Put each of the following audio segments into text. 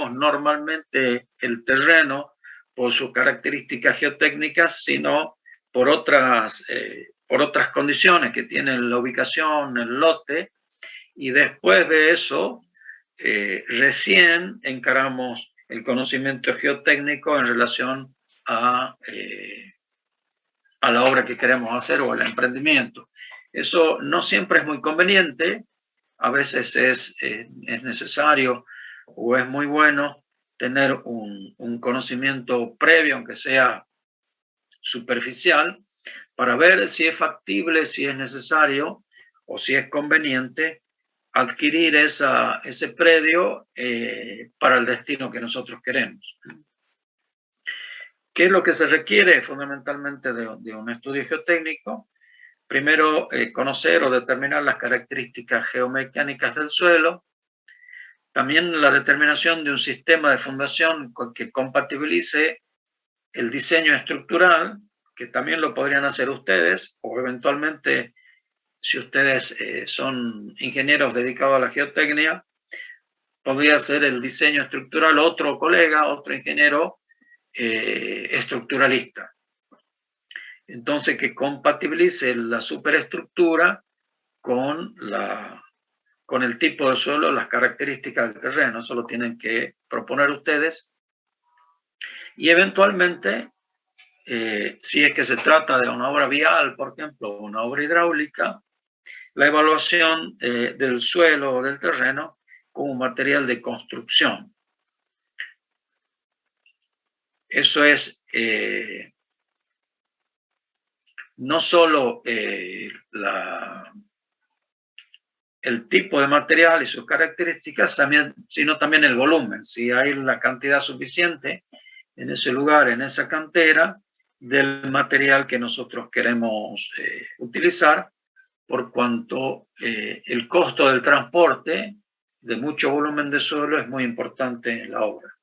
estudiamos normalmente el terreno por sus características geotécnicas, sino por otras condiciones que tienen la ubicación, el lote, y después de eso recién encaramos el conocimiento geotécnico en relación a la obra que queremos hacer o al emprendimiento. Eso no siempre es muy conveniente, a veces es necesario o es muy bueno tener un conocimiento previo, aunque sea superficial, para ver si es factible, si es necesario o si es conveniente adquirir ese predio para el destino que nosotros queremos. ¿Qué es lo que se requiere fundamentalmente de un estudio geotécnico? Primero, conocer o determinar las características geomecánicas del suelo, también la determinación de un sistema de fundación que compatibilice el diseño estructural, que también lo podrían hacer ustedes, o eventualmente, si ustedes son ingenieros dedicados a la geotecnia, podría ser el diseño estructural otro colega, otro ingeniero estructuralista. Entonces, que compatibilice la superestructura con el tipo de suelo, las características del terreno. Eso lo tienen que proponer ustedes. Y eventualmente, si es que se trata de una obra vial, por ejemplo, una obra hidráulica, la evaluación del suelo o del terreno como material de construcción. Eso es no solo el tipo de material y sus características, sino también el volumen, si hay la cantidad suficiente en ese lugar, en esa cantera, del material que nosotros queremos utilizar, por cuanto el costo del transporte de mucho volumen de suelo es muy importante en la obra.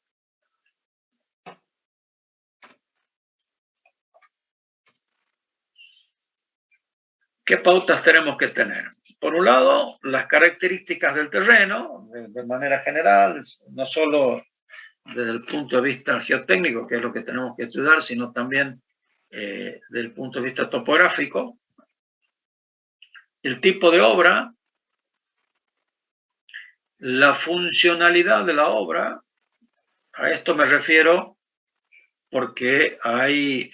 ¿Qué pautas tenemos que tener? Por un lado, las características del terreno, de manera general, no solo desde el punto de vista geotécnico, que es lo que tenemos que estudiar, sino también desde el punto de vista topográfico. El tipo de obra, la funcionalidad de la obra, a esto me refiero porque hay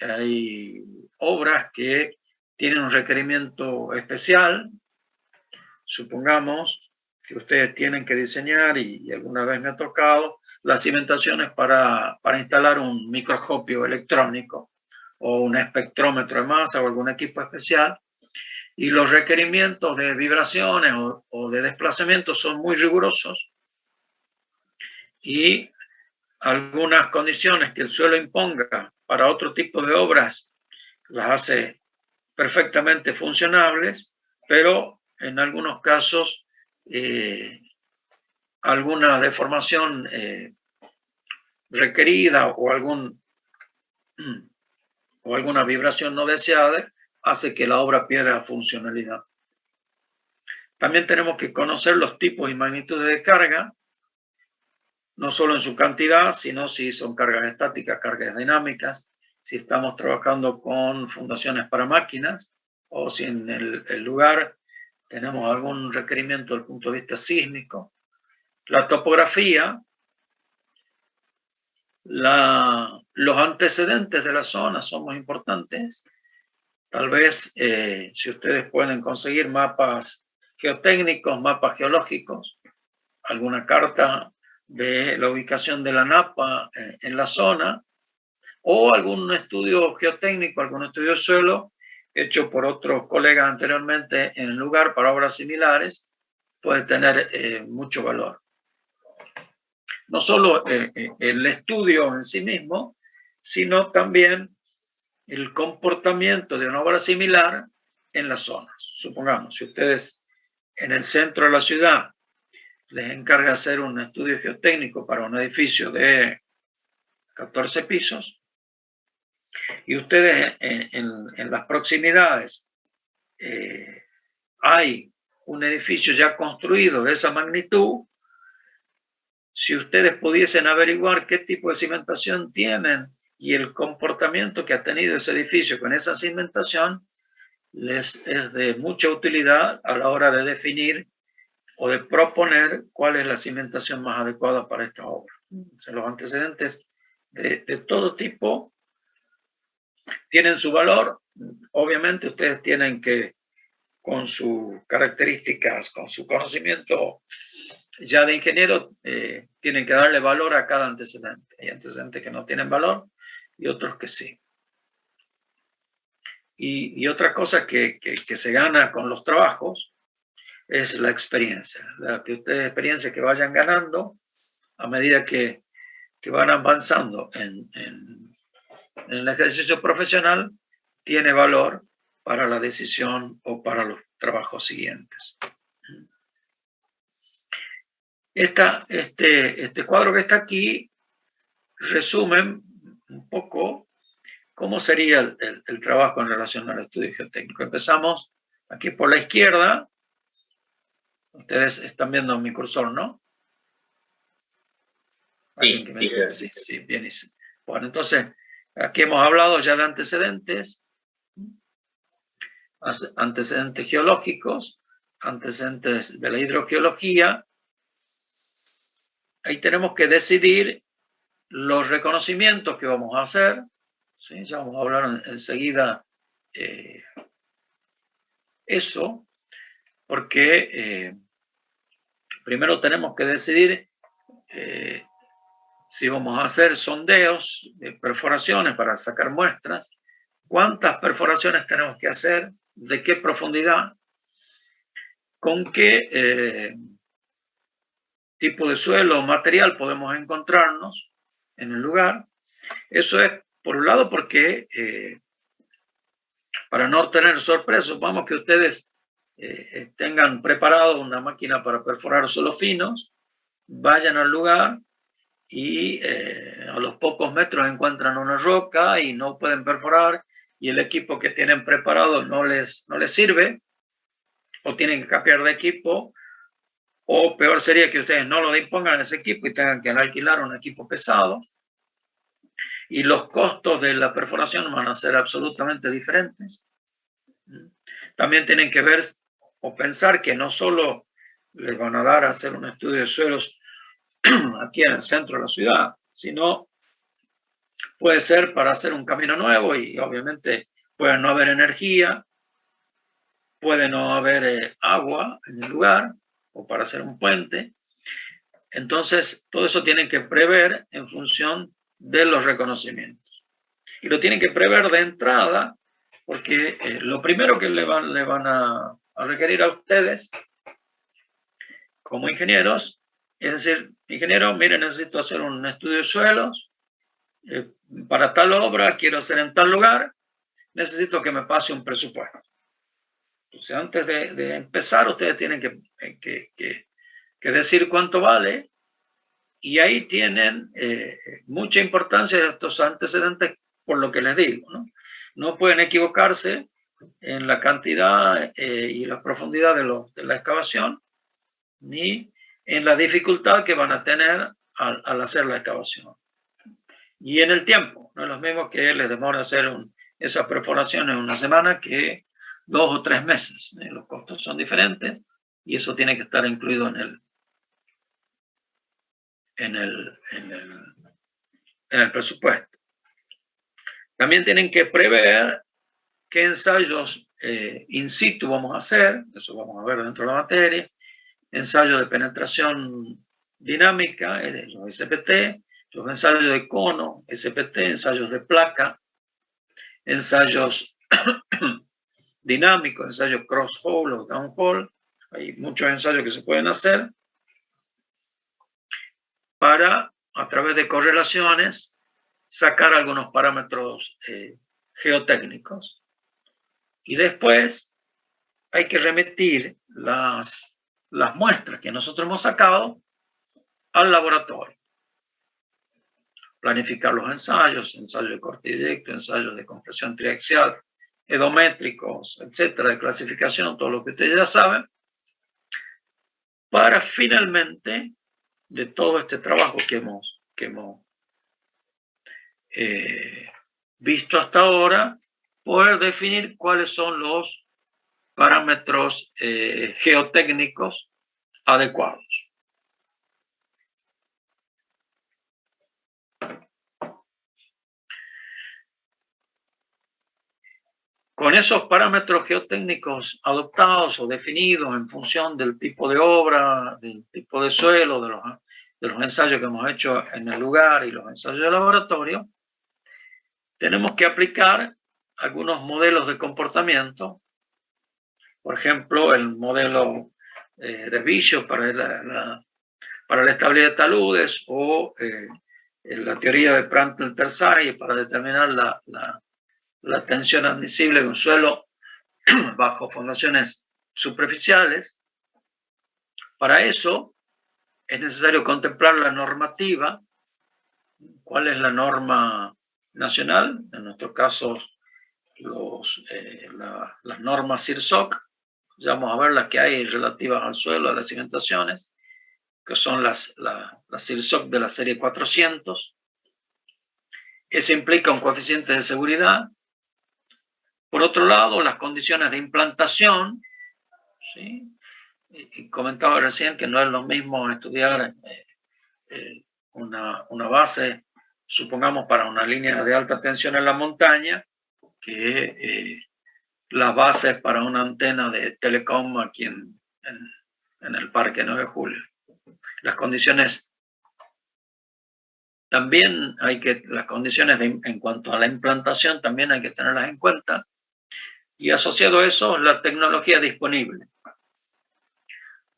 obras que tienen un requerimiento especial. Supongamos que ustedes tienen que diseñar, y alguna vez me ha tocado, las cimentaciones para instalar un microscopio electrónico o un espectrómetro de masa o algún equipo especial, y los requerimientos de vibraciones o de desplazamiento son muy rigurosos, y algunas condiciones que el suelo imponga para otro tipo de obras las hace perfectamente funcionables, pero en algunos casos alguna deformación requerida o alguna vibración no deseada hace que la obra pierda funcionalidad. También tenemos que conocer los tipos y magnitudes de carga, no solo en su cantidad, sino si son cargas estáticas, cargas dinámicas, si estamos trabajando con fundaciones para máquinas, o si en el lugar tenemos algún requerimiento desde el punto de vista sísmico. La topografía, los antecedentes de la zona son muy importantes. Tal vez si ustedes pueden conseguir mapas geotécnicos, mapas geológicos, alguna carta de la ubicación de la napa en la zona, o algún estudio geotécnico, algún estudio de suelo hecho por otros colegas anteriormente en el lugar para obras similares, puede tener mucho valor. No solo el estudio en sí mismo, sino también el comportamiento de una obra similar en las zonas. Supongamos, si ustedes en el centro de la ciudad les encarga hacer un estudio geotécnico para un edificio de 14 pisos, y ustedes en las proximidades hay un edificio ya construido de esa magnitud, si ustedes pudiesen averiguar qué tipo de cimentación tienen y el comportamiento que ha tenido ese edificio con esa cimentación, les es de mucha utilidad a la hora de definir o de proponer cuál es la cimentación más adecuada para esta obra. Los antecedentes de todo tipo tienen su valor. Obviamente ustedes tienen que, con sus características, con su conocimiento ya de ingeniero, tienen que darle valor a cada antecedente. Hay antecedentes que no tienen valor y otros que sí. Y otra cosa que se gana con los trabajos es la experiencia. La que ustedes experiencia que vayan ganando a medida que van avanzando en el ejercicio profesional tiene valor para la decisión o para los trabajos siguientes. Este cuadro que está aquí resume un poco cómo sería el trabajo en relación al estudio geotécnico. Empezamos aquí por la izquierda. Ustedes están viendo mi cursor, ¿no? Sí, sí, bien. Bueno, entonces, aquí hemos hablado ya de antecedentes geológicos, antecedentes de la hidrogeología. Ahí tenemos que decidir los reconocimientos que vamos a hacer. ¿Sí? Ya vamos a hablar enseguida eso, porque primero tenemos que decidir si vamos a hacer sondeos de perforaciones para sacar muestras, cuántas perforaciones tenemos que hacer, de qué profundidad, con qué tipo de suelo o material podemos encontrarnos en el lugar. Eso es, por un lado, porque para no tener sorpresas, vamos que ustedes tengan preparado una máquina para perforar suelos finos, vayan al lugar y a los pocos metros encuentran una roca y no pueden perforar y el equipo que tienen preparado no les sirve o tienen que cambiar de equipo, o peor sería que ustedes no lo dispongan ese equipo y tengan que alquilar un equipo pesado y los costos de la perforación van a ser absolutamente diferentes. También tienen que ver o pensar que no solo les van a dar a hacer un estudio de suelos aquí en el centro de la ciudad, sino puede ser para hacer un camino nuevo y obviamente puede no haber energía, puede no haber agua en el lugar o para hacer un puente. Entonces, todo eso tienen que prever en función de los reconocimientos. Y lo tienen que prever de entrada porque lo primero que le van a requerir a ustedes como ingenieros es decir, ingeniero, mire, necesito hacer un estudio de suelos, para tal obra quiero hacer en tal lugar, necesito que me pase un presupuesto. Entonces, antes de empezar, ustedes tienen que decir cuánto vale, y ahí tienen mucha importancia estos antecedentes por lo que les digo, ¿no? No pueden equivocarse en la cantidad y la profundidad de la excavación, ni en la dificultad que van a tener al hacer la excavación. Y en el tiempo, no es lo mismo que les demora hacer esas perforaciones una semana que 2 o 3 meses. Los costos son diferentes y eso tiene que estar incluido en el presupuesto. También tienen que prever qué ensayos in situ vamos a hacer, eso vamos a ver dentro de la materia, ensayos de penetración dinámica, los SPT, los ensayos de cono, SPT, ensayos de placa, ensayos dinámicos, ensayos cross-hole o down-hole. Hay muchos ensayos que se pueden hacer para, a través de correlaciones, sacar algunos parámetros geotécnicos. Y después hay que remitir las muestras que nosotros hemos sacado al laboratorio. Planificar los ensayos de corte directo, ensayos de compresión triaxial, edométricos, etcétera, de clasificación, todo lo que ustedes ya saben, para finalmente de todo este trabajo que hemos visto hasta ahora, poder definir cuáles son los parámetros geotécnicos adecuados. Con esos parámetros geotécnicos adoptados o definidos en función del tipo de obra, del tipo de suelo, de los ensayos que hemos hecho en el lugar y los ensayos de laboratorio, tenemos que aplicar algunos modelos de comportamiento. Por ejemplo, el modelo de Bishop para la estabilidad de taludes, o la teoría de Prandtl-Tersay para determinar la tensión admisible de un suelo bajo fundaciones superficiales. Para eso es necesario contemplar la normativa. ¿Cuál es la norma nacional? En nuestro caso, las normas CIRSOC. Ya vamos a ver las que hay relativas al suelo, a las cimentaciones, que son las CIRSOC de la serie 400. Eso implica un coeficiente de seguridad. Por otro lado, las condiciones de implantación, ¿sí? Y comentaba recién que no es lo mismo estudiar una base, supongamos, para una línea de alta tensión en la montaña, que las bases para una antena de telecom aquí en el Parque 9 de Julio. Las condiciones también las condiciones en cuanto a la implantación también hay que tenerlas en cuenta, y asociado a eso la tecnología disponible.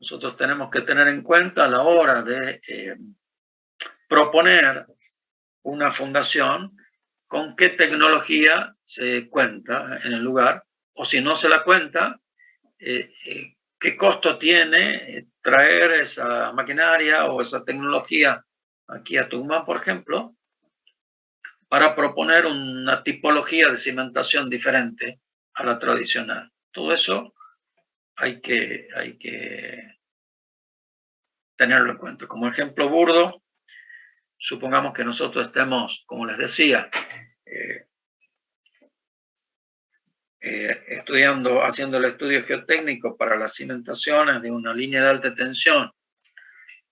Nosotros tenemos que tener en cuenta a la hora de proponer una fundación con qué tecnología se cuenta en el lugar, o si no se la cuenta, qué costo tiene traer esa maquinaria o esa tecnología aquí a Tucumán, por ejemplo, para proponer una tipología de cimentación diferente a la tradicional. Todo eso hay que tenerlo en cuenta. Como ejemplo burdo, supongamos que nosotros estemos, como les decía, haciendo el estudio geotécnico para las cimentaciones de una línea de alta tensión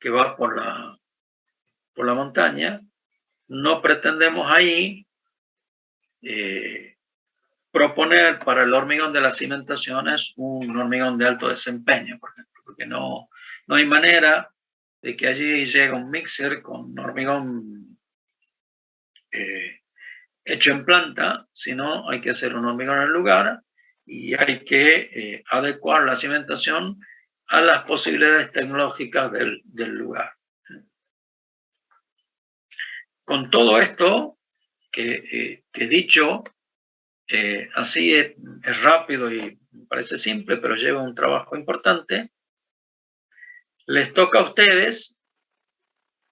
que va por la montaña. No pretendemos ahí proponer para el hormigón de las cimentaciones un hormigón de alto desempeño, por ejemplo, porque no hay manera de que allí llegue un mixer con hormigón hecho en planta, sino hay que hacer un hormigón en el lugar y hay que adecuar la cimentación a las posibilidades tecnológicas del lugar. Con todo esto que he dicho, así es rápido y parece simple, pero lleva un trabajo importante. Les toca a ustedes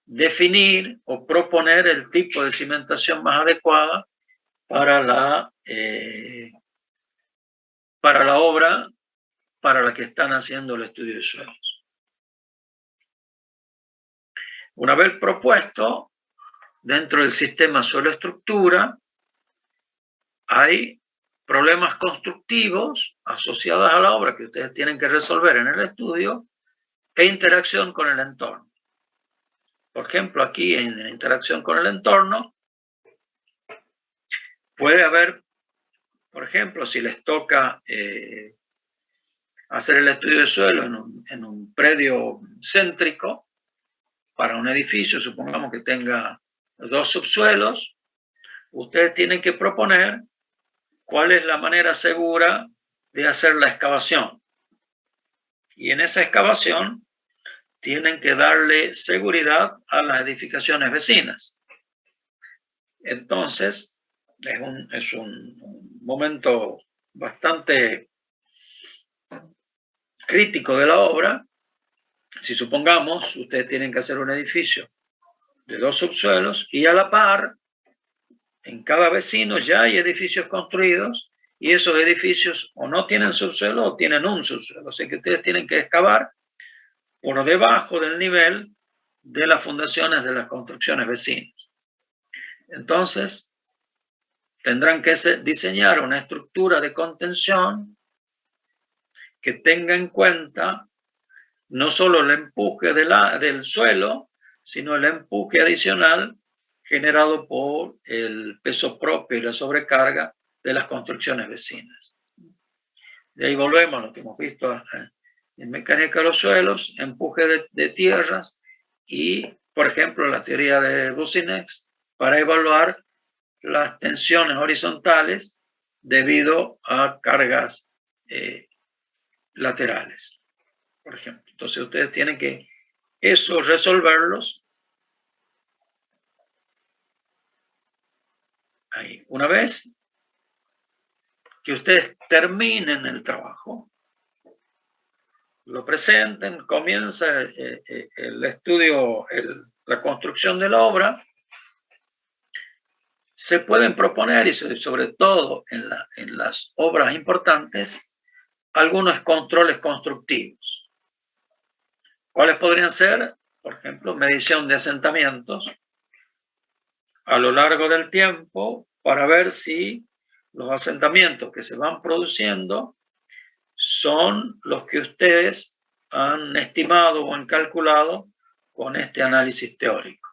definir o proponer el tipo de cimentación más adecuada para la obra para la que están haciendo el estudio de suelos. Una vez propuesto, dentro del sistema suelo-estructura, hay problemas constructivos asociados a la obra que ustedes tienen que resolver en el estudio e interacción con el entorno. Por ejemplo, aquí en la interacción con el entorno puede haber, por ejemplo, si les toca hacer el estudio de suelo en un predio céntrico para un edificio, supongamos que tenga 2 subsuelos, ustedes tienen que proponer cuál es la manera segura de hacer la excavación. Y en esa excavación tienen que darle seguridad a las edificaciones vecinas. Entonces, es un momento bastante crítico de la obra. Si supongamos, ustedes tienen que hacer un edificio de 2 subsuelos y a la par, en cada vecino ya hay edificios construidos y esos edificios o no tienen subsuelo o tienen un subsuelo. Así que ustedes tienen que excavar por debajo del nivel de las fundaciones de las construcciones vecinas. Entonces, tendrán que diseñar una estructura de contención que tenga en cuenta no solo el empuje del suelo, sino el empuje adicional generado por el peso propio y la sobrecarga de las construcciones vecinas. De ahí volvemos a lo que hemos visto en mecánica de los suelos, empuje de tierras y, por ejemplo, la teoría de Boussinesq para evaluar las tensiones horizontales debido a cargas laterales, por ejemplo. Entonces ustedes tienen que eso resolverlos ahí. Una vez que ustedes terminen el trabajo, lo presenten, comienza el estudio, la construcción de la obra, se pueden proponer, y sobre todo en las obras importantes, algunos controles constructivos. ¿Cuáles podrían ser? Por ejemplo, medición de asentamientos a lo largo del tiempo para ver si los asentamientos que se van produciendo son los que ustedes han estimado o han calculado con este análisis teórico.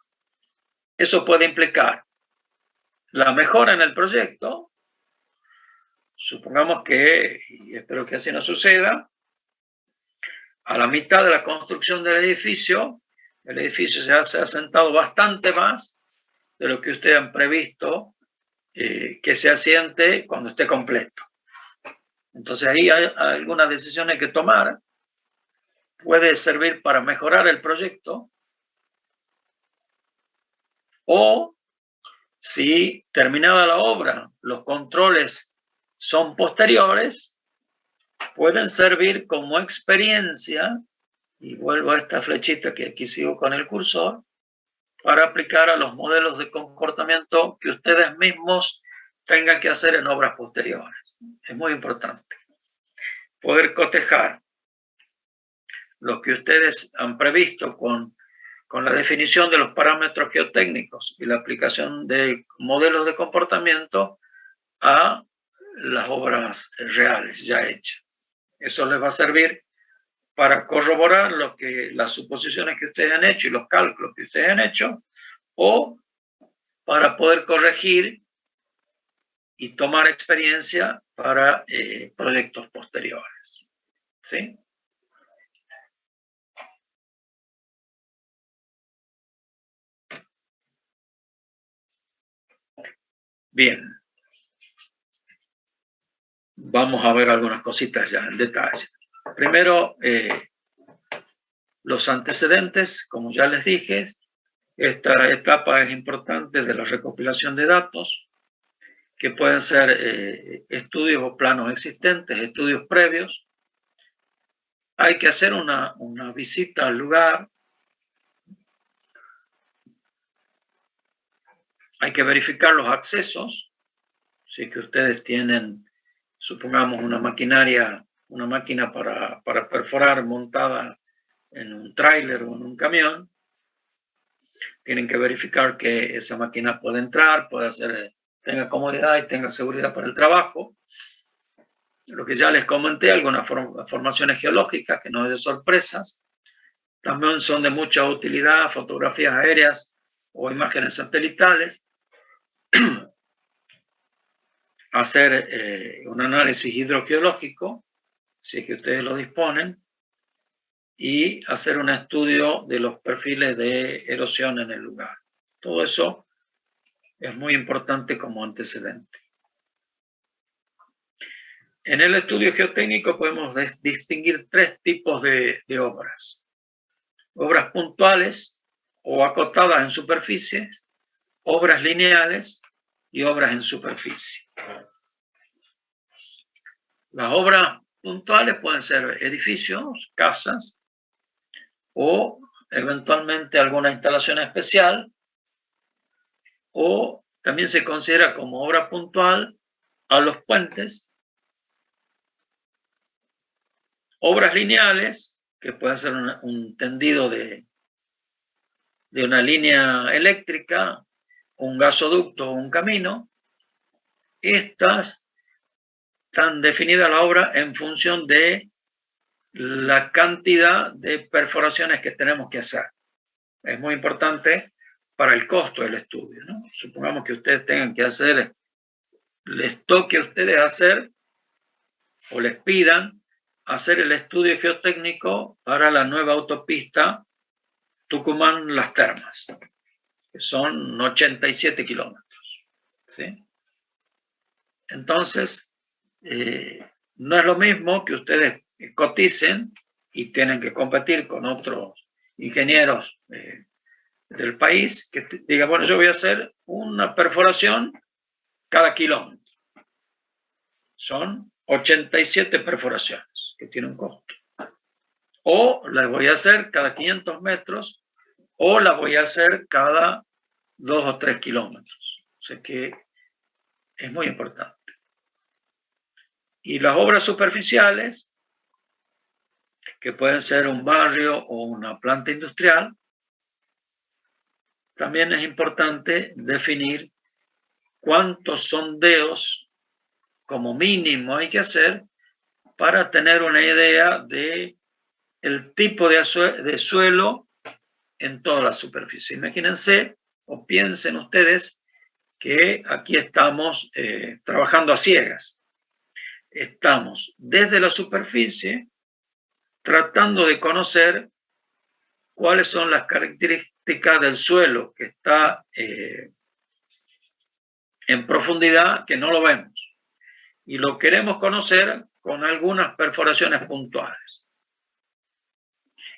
Eso puede implicar la mejora en el proyecto. Supongamos que, y espero que así no suceda, a la mitad de la construcción del edificio, el edificio ya se ha asentado bastante más de lo que ustedes han previsto que se asiente cuando esté completo. Entonces ahí hay algunas decisiones que tomar. Puede servir para mejorar el proyecto, o si terminada la obra los controles son posteriores, pueden servir como experiencia, y vuelvo a esta flechita que aquí sigo con el cursor, para aplicar a los modelos de comportamiento que ustedes mismos tengan que hacer en obras posteriores. Es muy importante poder cotejar lo que ustedes han previsto con la definición de los parámetros geotécnicos y la aplicación de modelos de comportamiento a las obras reales ya hechas. Eso les va a servir para corroborar las suposiciones que ustedes han hecho y los cálculos que ustedes han hecho, o para poder corregir y tomar experiencia para proyectos posteriores. ¿Sí? Bien. Vamos a ver algunas cositas ya en detalle. Primero, los antecedentes, como ya les dije. Esta etapa es importante de la recopilación de datos, que pueden ser estudios o planos existentes, estudios previos. Hay que hacer una visita al lugar. Hay que verificar los accesos. Si que ustedes tienen, supongamos, una máquina para perforar montada en un tráiler o en un camión, tienen que verificar que esa máquina puede entrar, tenga comodidad y tenga seguridad para el trabajo. Lo que ya les comenté, algunas formaciones geológicas, que no es de sorpresas, también son de mucha utilidad, fotografías aéreas o imágenes satelitales. Hacer un análisis hidrogeológico, si es que ustedes lo disponen, y hacer un estudio de los perfiles de erosión en el lugar. Todo eso es muy importante como antecedente. En el estudio geotécnico podemos distinguir tres tipos de obras. Obras puntuales o acotadas en superficie, obras lineales y obras en superficie. Las obras puntuales pueden ser edificios, casas, o eventualmente alguna instalación especial, o también se considera como obra puntual a los puentes. Obras lineales, que pueden ser un tendido de de una línea eléctrica, un gasoducto o un camino, estas están definidas la obra en función de la cantidad de perforaciones que tenemos que hacer. Es muy importante para el costo del estudio, ¿no? Supongamos que ustedes tengan que hacer, les toque a ustedes hacer o les pidan hacer el estudio geotécnico para la nueva autopista Tucumán-Las Termas, que son 87 kilómetros, ¿sí? Entonces, no es lo mismo que ustedes coticen y tienen que competir con otros ingenieros del país que digan, bueno, yo voy a hacer una perforación cada kilómetro. Son 87 perforaciones que tienen un costo. O las voy a hacer cada 500 metros o las voy a hacer cada 2 o 3 kilómetros. O sea que es muy importante. Y las obras superficiales, que pueden ser un barrio o una planta industrial, también es importante definir cuántos sondeos como mínimo hay que hacer para tener una idea de el tipo de suelo en toda la superficie. Imagínense o piensen ustedes que aquí estamos trabajando a ciegas. Estamos desde la superficie tratando de conocer cuáles son las características del suelo que está en profundidad, que no lo vemos. Y lo queremos conocer con algunas perforaciones puntuales.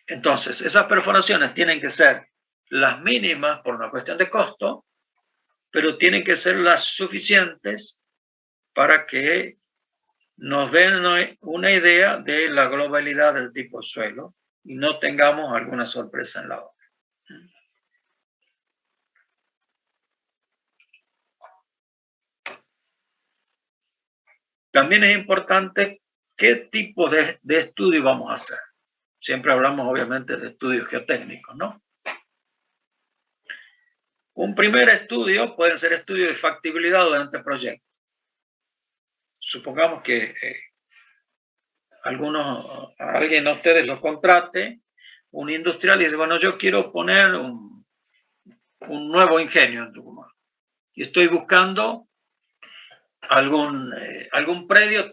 Entonces, esas perforaciones tienen que ser las mínimas por una cuestión de costo, pero tienen que ser las suficientes para que nos den una idea de la globalidad del tipo de suelo y no tengamos alguna sorpresa en la obra. También es importante qué tipo de estudio vamos a hacer. Siempre hablamos, obviamente, de estudios geotécnicos, ¿no? Un primer estudio puede ser estudio de factibilidad durante el proyecto. Supongamos que alguien a ustedes los contrate, un industrial, y dice, bueno, yo quiero poner un nuevo ingenio en Tucumán. Y estoy buscando algún predio,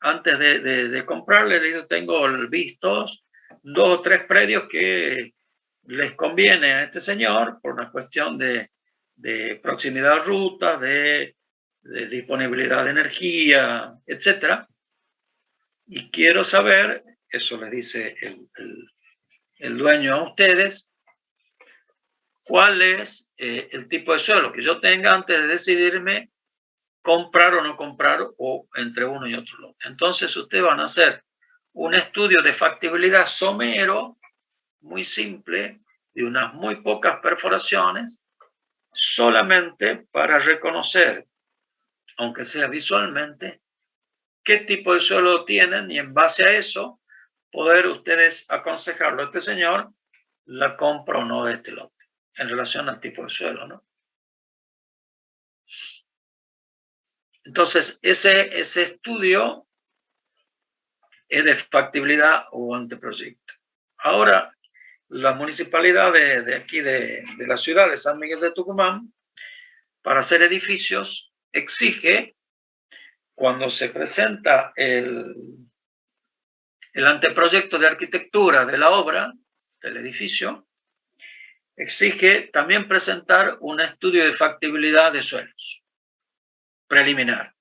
antes de comprarle, tengo vistos 2 o 3 predios que les conviene a este señor por una cuestión de proximidad a rutas, de disponibilidad de energía, etc. Y quiero saber, eso le dice el dueño a ustedes, cuál es el tipo de suelo que yo tenga antes de decidirme comprar o no comprar o entre uno y otro. Entonces ustedes van a hacer un estudio de factibilidad somero, muy simple, de unas muy pocas perforaciones, solamente para reconocer, aunque sea visualmente, qué tipo de suelo tienen y en base a eso poder ustedes aconsejarlo a este señor la compra o no de este lote en relación al tipo de suelo, ¿no? Entonces, ese estudio es de factibilidad o anteproyecto. Ahora, la municipalidad de aquí, de la ciudad de San Miguel de Tucumán, para hacer edificios, exige, cuando se presenta el anteproyecto de arquitectura de la obra, del edificio, exige también presentar un estudio de factibilidad de suelos preliminar.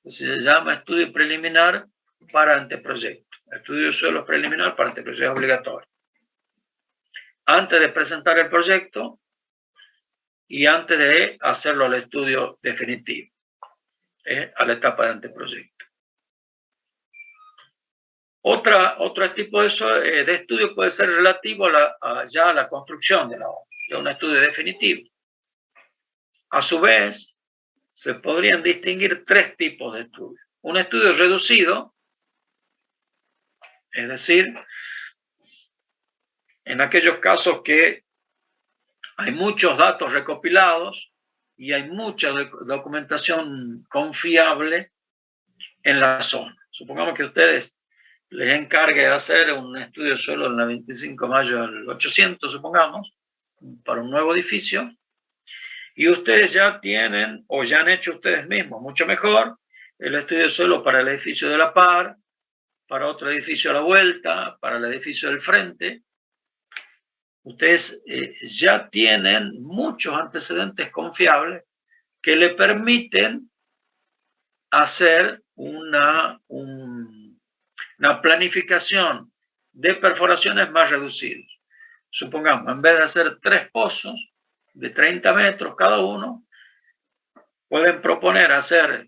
Se llama estudio preliminar para anteproyecto. Estudio de suelos preliminar para anteproyecto es obligatorio. Antes de presentar el proyecto y antes de hacerlo al estudio definitivo, a la etapa de anteproyecto. Otro tipo de estudio puede ser relativo ya a la construcción de la obra, de un estudio definitivo. A su vez, se podrían distinguir 3 tipos de estudios. Un estudio reducido, es decir, en aquellos casos que hay muchos datos recopilados y hay mucha documentación confiable en la zona. Supongamos que ustedes les encargue hacer un estudio de suelo en la 25 de mayo del 800, supongamos, para un nuevo edificio, y ustedes ya tienen, o ya han hecho ustedes mismos, mucho mejor, el estudio de suelo para el edificio de la par, para otro edificio a la vuelta, para el edificio del frente. Ustedes ya tienen muchos antecedentes confiables que le permiten hacer una planificación de perforaciones más reducidas. Supongamos, en vez de hacer 3 pozos de 30 metros cada uno, pueden proponer hacer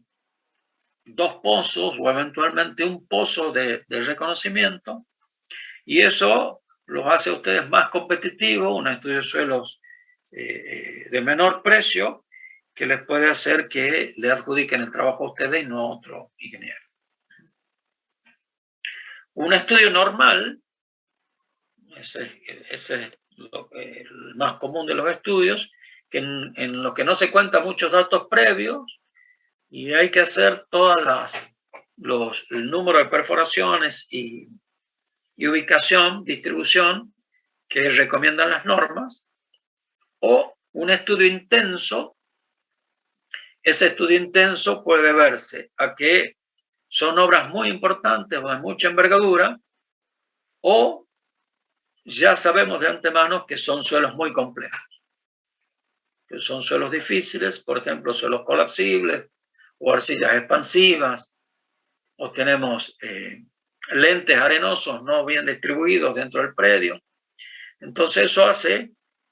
2 pozos o eventualmente un pozo de reconocimiento, y eso los hace a ustedes más competitivos, un estudio de suelos de menor precio, que les puede hacer que le adjudiquen el trabajo a ustedes y no a otro ingeniero. Un estudio normal, ese es el más común de los estudios, que en lo que no se cuentan muchos datos previos y hay que hacer todas el número de perforaciones y ubicación, distribución que recomiendan las normas, o un estudio intenso. Ese estudio intenso puede verse a que son obras muy importantes o de mucha envergadura, o ya sabemos de antemano que son suelos muy complejos, que son suelos difíciles, por ejemplo, suelos colapsibles o arcillas expansivas, o tenemos lentes arenosos no bien distribuidos dentro del predio. Entonces eso hace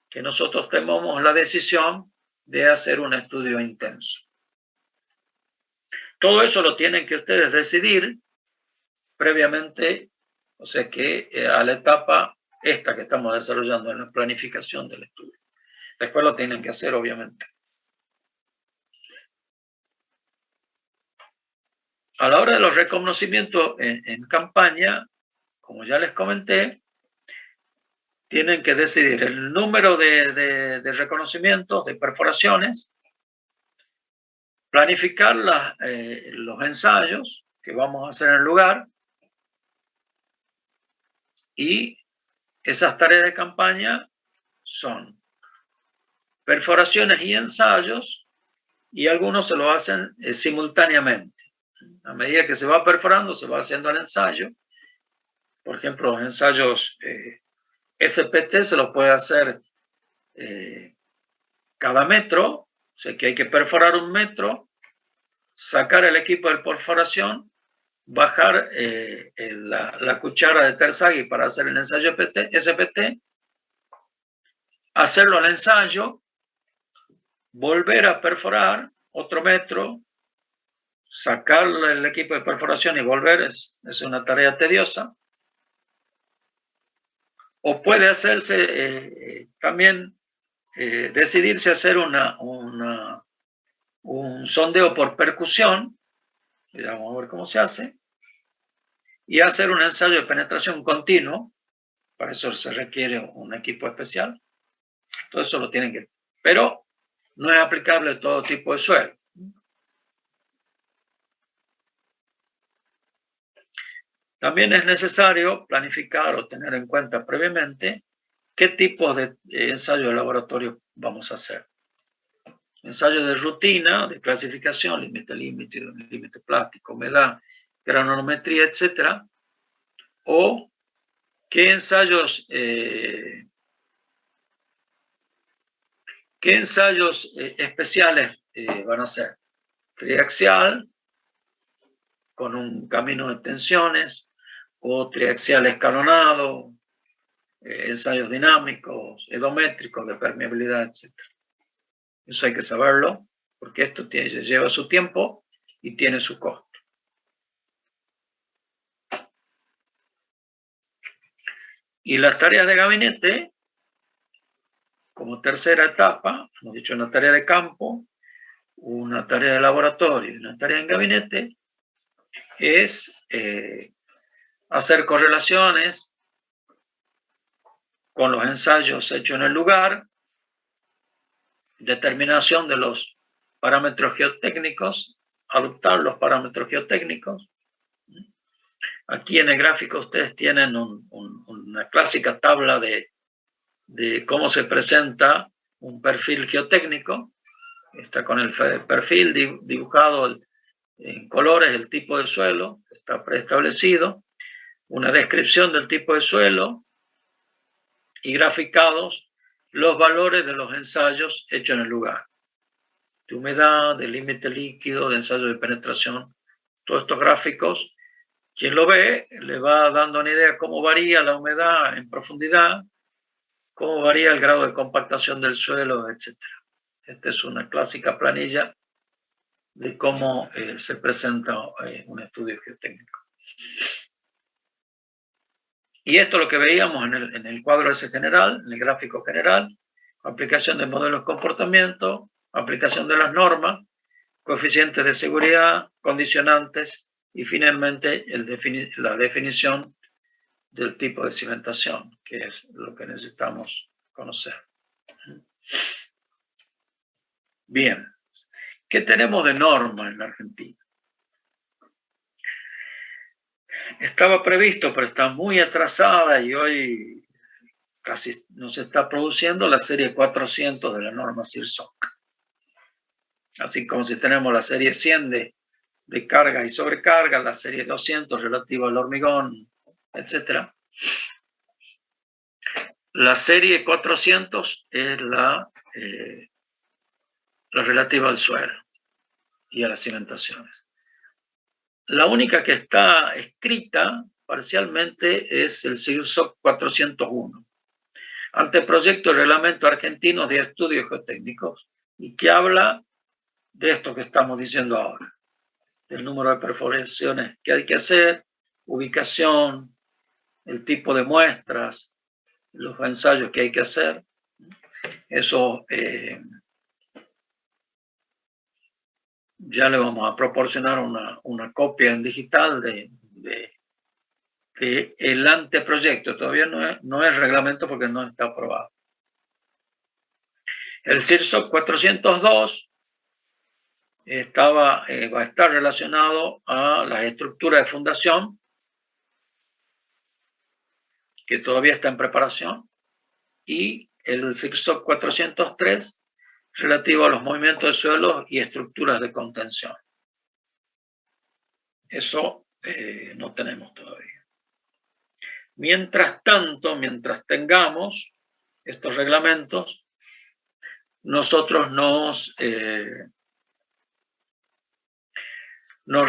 que nosotros tomemos la decisión de hacer un estudio intenso. Todo eso lo tienen que ustedes decidir previamente, o sea que a la etapa esta que estamos desarrollando en la planificación del estudio. Después lo tienen que hacer, obviamente. A la hora de los reconocimientos en campaña, como ya les comenté, tienen que decidir el número de reconocimientos, de perforaciones, planificar los ensayos que vamos a hacer en el lugar, y esas tareas de campaña son perforaciones y ensayos, y algunos se lo hacen simultáneamente. A medida que se va perforando, se va haciendo el ensayo. Por ejemplo, los ensayos SPT se los puede hacer cada metro, o sea que hay que perforar 1 metro, sacar el equipo de perforación, bajar la cuchara de Terzaghi para hacer el ensayo SPT, hacerlo al ensayo, volver a perforar otro metro, sacar el equipo de perforación y volver, es una tarea tediosa. O puede hacerse también, decidirse hacer un sondeo por percusión, vamos a ver cómo se hace, y hacer un ensayo de penetración continuo. Para eso se requiere un equipo especial. Todo eso lo tienen que... Pero no es aplicable a todo tipo de suelo. También es necesario planificar o tener en cuenta previamente qué tipo de ensayo de laboratorio vamos a hacer. Ensayo de rutina, de clasificación, límite plástico, humedad, granulometría, etc. O qué ensayos especiales van a ser. Triaxial, con un camino de tensiones, o triaxial escalonado, ensayos dinámicos, edométricos, de permeabilidad, etc. Eso hay que saberlo, porque esto lleva su tiempo y tiene su costo. Y las tareas de gabinete, como tercera etapa, hemos dicho una tarea de campo, una tarea de laboratorio y una tarea en gabinete, es hacer correlaciones con los ensayos hechos en el lugar, determinación de los parámetros geotécnicos, adoptar los parámetros geotécnicos. Aquí en el gráfico ustedes tienen una clásica tabla de cómo se presenta un perfil geotécnico. Está con el perfil dibujado en colores, el tipo de suelo, está preestablecido, una descripción del tipo de suelo y graficados los valores de los ensayos hechos en el lugar. De humedad, de límite líquido, de ensayo de penetración, todos estos gráficos, quien lo ve le va dando una idea cómo varía la humedad en profundidad, cómo varía el grado de compactación del suelo, etc. Esta es una clásica planilla de cómo se presenta un estudio geotécnico. Y esto es lo que veíamos en el cuadro ese general, en el gráfico general, aplicación de modelos de comportamiento, aplicación de las normas, coeficientes de seguridad, condicionantes y finalmente la definición del tipo de cimentación, que es lo que necesitamos conocer. Bien, ¿qué tenemos de norma en la Argentina? Estaba previsto, pero está muy atrasada y hoy casi no se está produciendo la serie 400 de la norma CIRSOC. Así como si tenemos la serie 100 de carga y sobrecarga, la serie 200 relativa al hormigón, etc. La serie 400 es la relativa al suelo y a las cimentaciones. La única que está escrita parcialmente es el CIRSOC 401, Anteproyecto de Reglamento Argentino de Estudios Geotécnicos, y que habla de esto que estamos diciendo ahora, del número de perforaciones que hay que hacer, ubicación, el tipo de muestras, los ensayos que hay que hacer. Eso ya le vamos a proporcionar una copia en digital de el anteproyecto. Todavía no es reglamento porque no está aprobado. El CIRSOC 402 va a estar relacionado a las estructuras de fundación, que todavía está en preparación, y el CIRSOC 403 relativo a los movimientos de suelo y estructuras de contención. Eso no tenemos todavía. Mientras tanto, mientras tengamos estos reglamentos, nosotros nos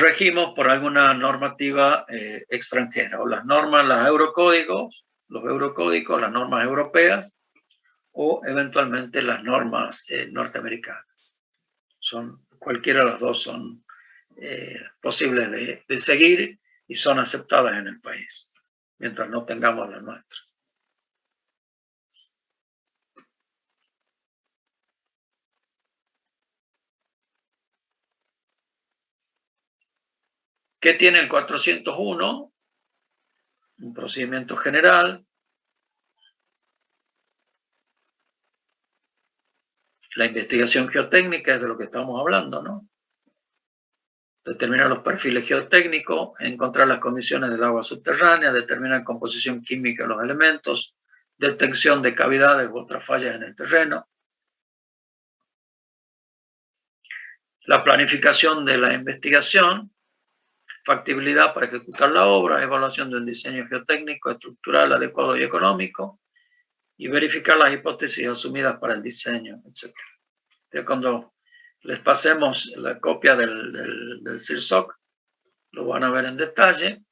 regimos por alguna normativa extranjera, o las normas, los eurocódigos, las normas europeas, o eventualmente las normas norteamericanas. Cualquiera de las dos son posibles de seguir y son aceptadas en el país, mientras no tengamos las nuestras. ¿Qué tiene el 401? Un procedimiento general. La investigación geotécnica es de lo que estamos hablando, ¿no? Determinar los perfiles geotécnicos, encontrar las condiciones del agua subterránea, determinar composición química de los elementos, detección de cavidades u otras fallas en el terreno. La planificación de la investigación, factibilidad para ejecutar la obra, evaluación de un diseño geotécnico, estructural, adecuado y económico, y verificar las hipótesis asumidas para el diseño, etc. Entonces, cuando les pasemos la copia del CIRSOC, lo van a ver en detalle,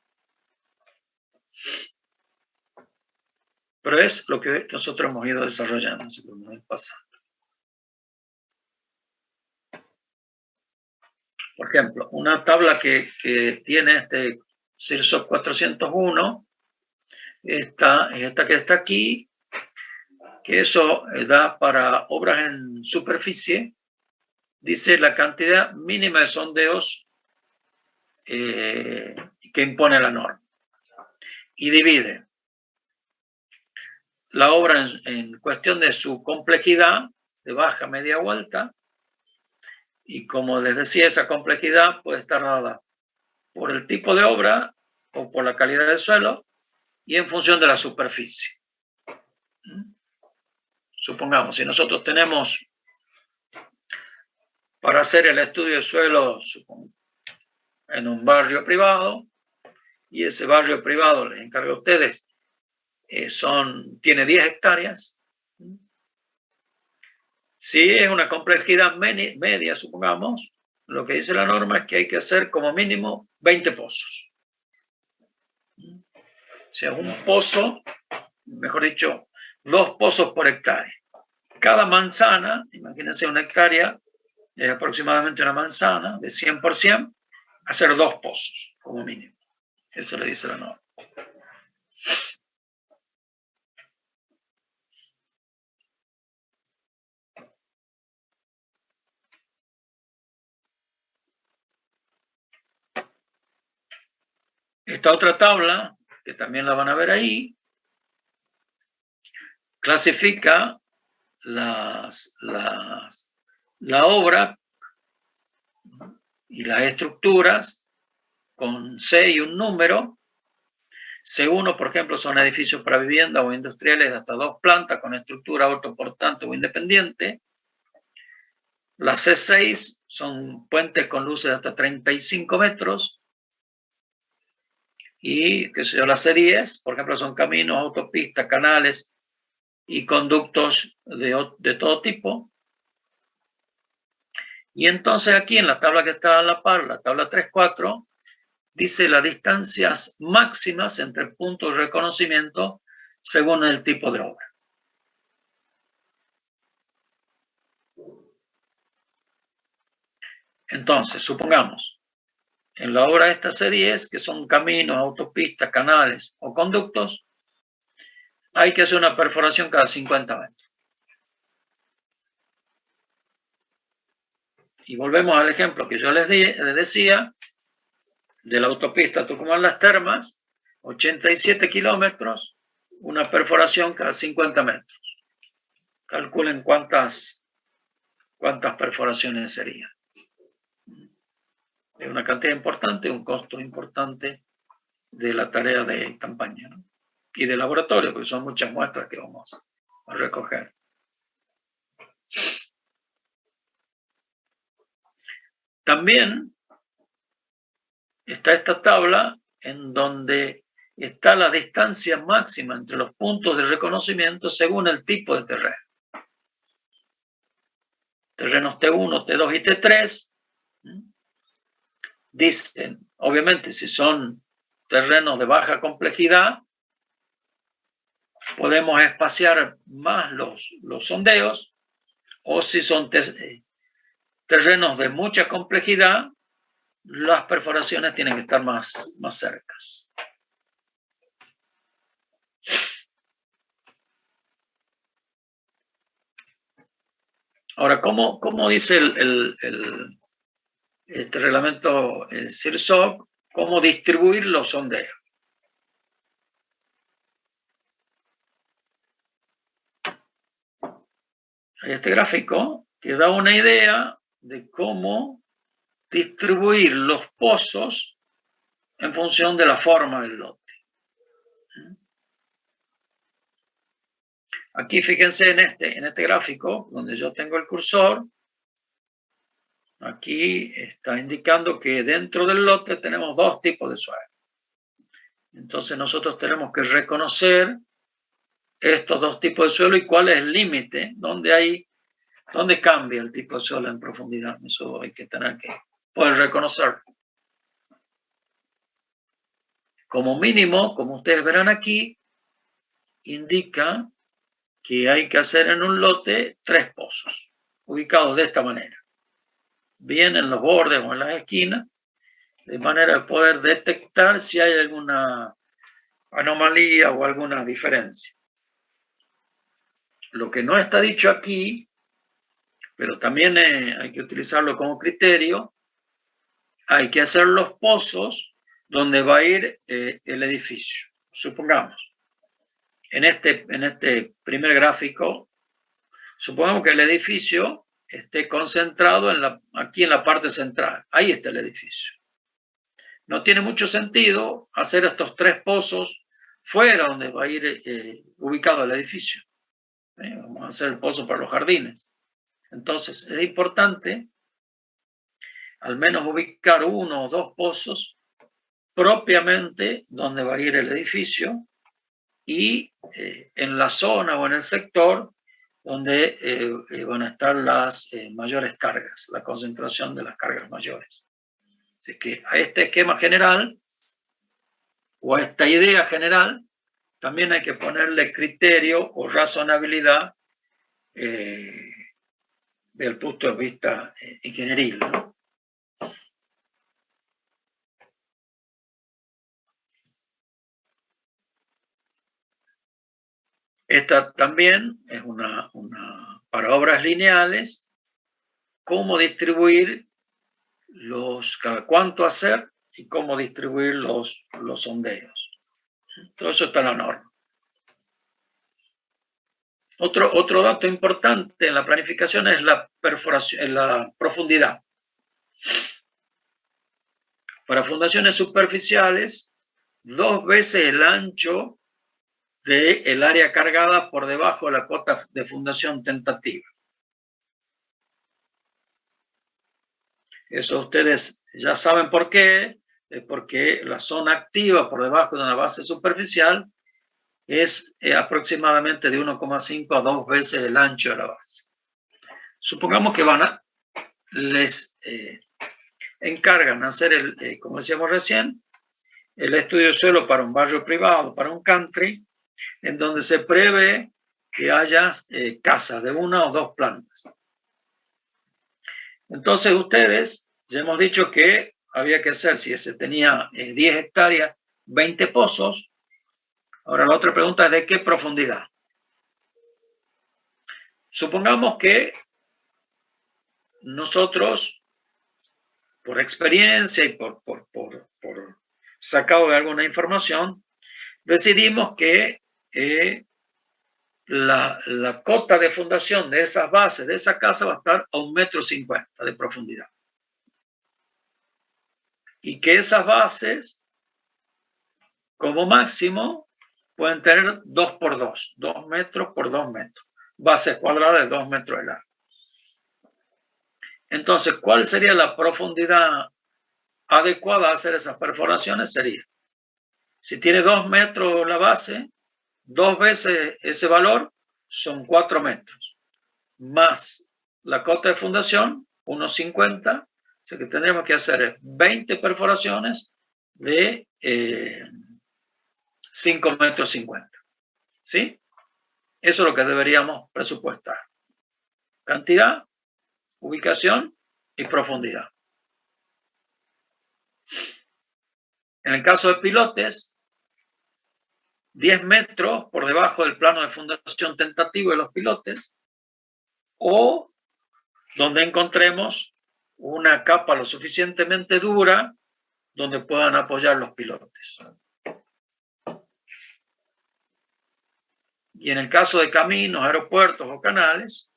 pero es lo que nosotros hemos ido desarrollando en el pasado. Por ejemplo, una tabla que tiene este CIRSOC 401, esta que está aquí, que eso da para obras en superficie, dice la cantidad mínima de sondeos que impone la norma. Y divide la obra en cuestión de su complejidad, de baja, media o alta, y como les decía, esa complejidad puede estar dada por el tipo de obra o por la calidad del suelo y en función de la superficie. Supongamos, si nosotros tenemos para hacer el estudio de suelo en un barrio privado, y ese barrio privado, les encargo a ustedes, tiene 10 hectáreas. Si es una complejidad media, supongamos, lo que dice la norma es que hay que hacer como mínimo 20 pozos. O sea, un pozo, mejor dicho, 2 pozos por hectárea. Cada manzana, imagínense una hectárea, es aproximadamente una manzana de 100 por 100, hacer 2 pozos como mínimo. Eso le dice la norma. Esta otra tabla, que también la van a ver ahí, clasifica la obra y las estructuras con C y un número. C1, por ejemplo, son edificios para vivienda o industriales de hasta 2 plantas con estructura autoportante o independiente. La C6 son puentes con luces de hasta 35 metros. Y qué sé yo, la C10, por ejemplo, son caminos, autopistas, canales y conductos de todo tipo. Y entonces aquí en la tabla que está a la par, la tabla 3.4, dice las distancias máximas entre puntos de reconocimiento según el tipo de obra. Entonces, supongamos, en la obra esta C10, que son caminos, autopistas, canales o conductos, hay que hacer una perforación cada 50 metros. Y volvemos al ejemplo que yo les decía, de la autopista Tucumán-Las Termas, 87 kilómetros, una perforación cada 50 metros. Calculen cuántas perforaciones serían. Es una cantidad importante, un costo importante de la tarea de campaña, ¿no? Y de laboratorio, porque son muchas muestras que vamos a recoger. También está esta tabla en donde está la distancia máxima entre los puntos de reconocimiento según el tipo de terreno. Terrenos T1, T2 y T3 dicen, obviamente, si son terrenos de baja complejidad, podemos espaciar más los sondeos, o si son terrenos de mucha complejidad, las perforaciones tienen que estar más cercas. Ahora, ¿cómo dice este reglamento CIRSOC? ¿Cómo distribuir los sondeos? Este gráfico que da una idea de cómo distribuir los pozos en función de la forma del lote. Aquí fíjense en este gráfico donde yo tengo el cursor. Aquí está indicando que dentro del lote tenemos 2 tipos de suelo. Entonces nosotros tenemos que reconocer estos 2 tipos de suelo y cuál es el límite, dónde cambia el tipo de suelo en profundidad. Eso hay que tener que poder reconocerlo. Como mínimo, como ustedes verán aquí, indica que hay que hacer en un lote 3 pozos, ubicados de esta manera, bien en los bordes o en las esquinas, de manera de poder detectar si hay alguna anomalía o alguna diferencia. Lo que no está dicho aquí, pero también hay que utilizarlo como criterio, hay que hacer los pozos donde va a ir el edificio. Supongamos, en este primer gráfico, supongamos que el edificio esté concentrado aquí en la parte central. Ahí está el edificio. No tiene mucho sentido hacer estos 3 pozos fuera donde va a ir ubicado el edificio. Vamos a hacer el pozo para los jardines. Entonces, es importante al menos ubicar 1 o 2 pozos propiamente donde va a ir el edificio y en la zona o en el sector donde van a estar las mayores cargas, la concentración de las cargas mayores. Así que a este esquema general o a esta idea general también hay que ponerle criterio o razonabilidad desde el punto de vista ingenieril, ¿no? Esta también es para obras lineales, cómo distribuir cada cuánto hacer y cómo distribuir los sondeos. Todo eso está en la norma. Otro dato importante en la planificación es la perforación, la profundidad. Para fundaciones superficiales, 2 veces el ancho del área cargada por debajo de la cota de fundación tentativa. Eso ustedes ya saben por qué, porque la zona activa por debajo de una base superficial es aproximadamente de 1,5 a 2 veces el ancho de la base. Supongamos que les encargan hacer, como decíamos recién, el estudio de suelo para un barrio privado, para un country, en donde se prevé que haya casas de 1 o 2 plantas. Entonces ustedes, ya hemos dicho que había que hacer, si se tenía 10 hectáreas, 20 pozos. Ahora la otra pregunta es ¿de qué profundidad? Supongamos que nosotros, por experiencia y por sacado de alguna información, decidimos que la cota de fundación de esas bases, de esa casa, va a estar a 1,50 m de profundidad. Y que esas bases, como máximo, pueden tener 2 por 2, 2 metros por 2 metros. Bases cuadradas de 2 metros de largo. Entonces, ¿cuál sería la profundidad adecuada a hacer esas perforaciones? Sería, si tiene 2 metros la base, 2 veces ese valor son 4 metros, más la cota de fundación, 1,50, o sea que tendríamos que hacer 20 perforaciones de 5,50 metros. ¿Sí? Eso es lo que deberíamos presupuestar. Cantidad, ubicación y profundidad. En el caso de pilotes, 10 metros por debajo del plano de fundación tentativo de los pilotes, o donde encontremos una capa lo suficientemente dura donde puedan apoyar los pilotes. Y en el caso de caminos, aeropuertos o canales,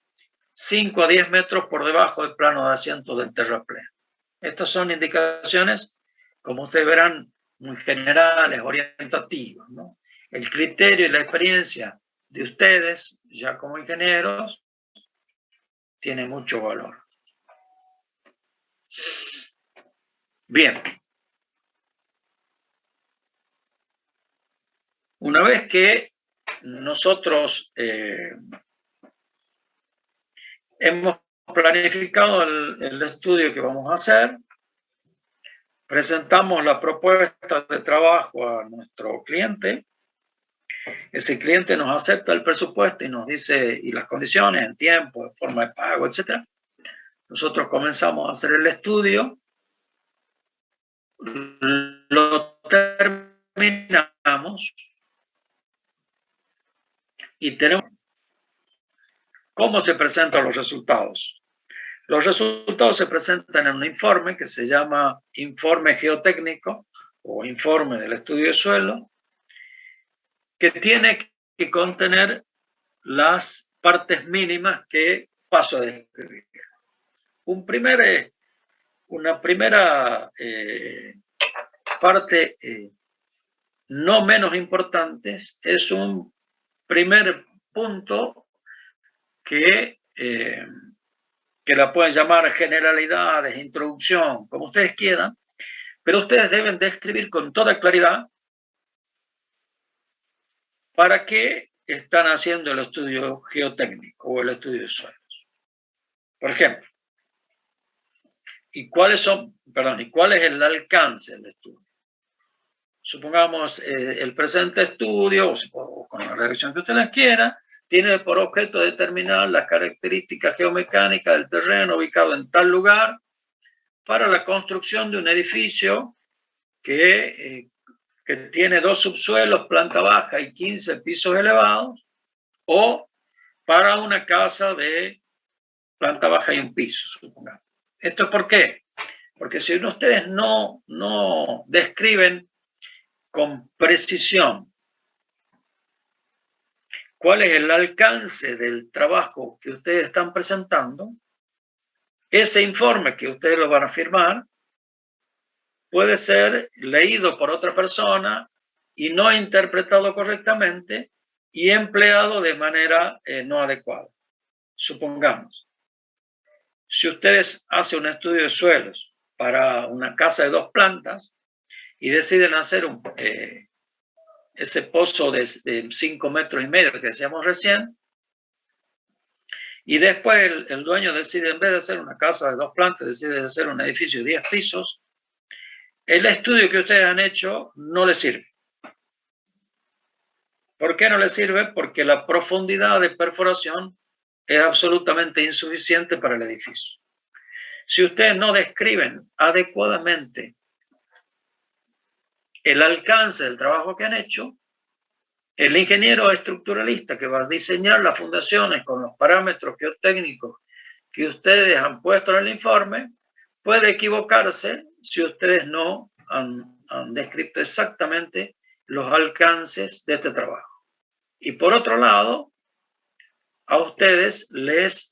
5 a 10 metros por debajo del plano de asiento del terraplén. Estas son indicaciones, como ustedes verán, muy generales, orientativas, ¿no? El criterio y la experiencia de ustedes, ya como ingenieros, tiene mucho valor. Bien. Una vez que nosotros hemos planificado el estudio que vamos a hacer, presentamos la propuesta de trabajo a nuestro cliente. Ese cliente nos acepta el presupuesto y nos dice, y las condiciones, en tiempo, en forma de pago, etc. Nosotros comenzamos a hacer el estudio, lo terminamos y tenemos. ¿Cómo se presentan los resultados? Los resultados se presentan en un informe que se llama informe geotécnico o informe del estudio de suelo, que tiene que contener las partes mínimas que paso a describir. Una primera parte no menos importante es un primer punto que la pueden llamar generalidades, introducción, como ustedes quieran, pero ustedes deben describir con toda claridad para qué están haciendo el estudio geotécnico o el estudio de suelos. Por ejemplo, ¿cuál es el alcance del estudio? Supongamos el presente estudio, o con la redacción que ustedes quieran, tiene por objeto determinar las características geomecánicas del terreno ubicado en tal lugar para la construcción de un edificio que tiene 2 subsuelos, planta baja y 15 pisos elevados, o para una casa de planta baja y un piso, supongamos. ¿Esto por qué? Porque si ustedes no describen con precisión cuál es el alcance del trabajo que ustedes están presentando, ese informe que ustedes lo van a firmar puede ser leído por otra persona y no interpretado correctamente y empleado de manera no adecuada. Supongamos, si ustedes hacen un estudio de suelos para una casa de 2 plantas y deciden hacer ese pozo de 5,5 metros que decíamos recién, y después el dueño decide, en vez de hacer una casa de 2 plantas, decide hacer un edificio de 10 pisos, el estudio que ustedes han hecho no les sirve. ¿Por qué no les sirve? Porque la profundidad de perforación es absolutamente insuficiente para el edificio. Si ustedes no describen adecuadamente el alcance del trabajo que han hecho, el ingeniero estructuralista que va a diseñar las fundaciones con los parámetros geotécnicos que ustedes han puesto en el informe puede equivocarse si ustedes no han descrito exactamente los alcances de este trabajo. Y por otro lado, a ustedes les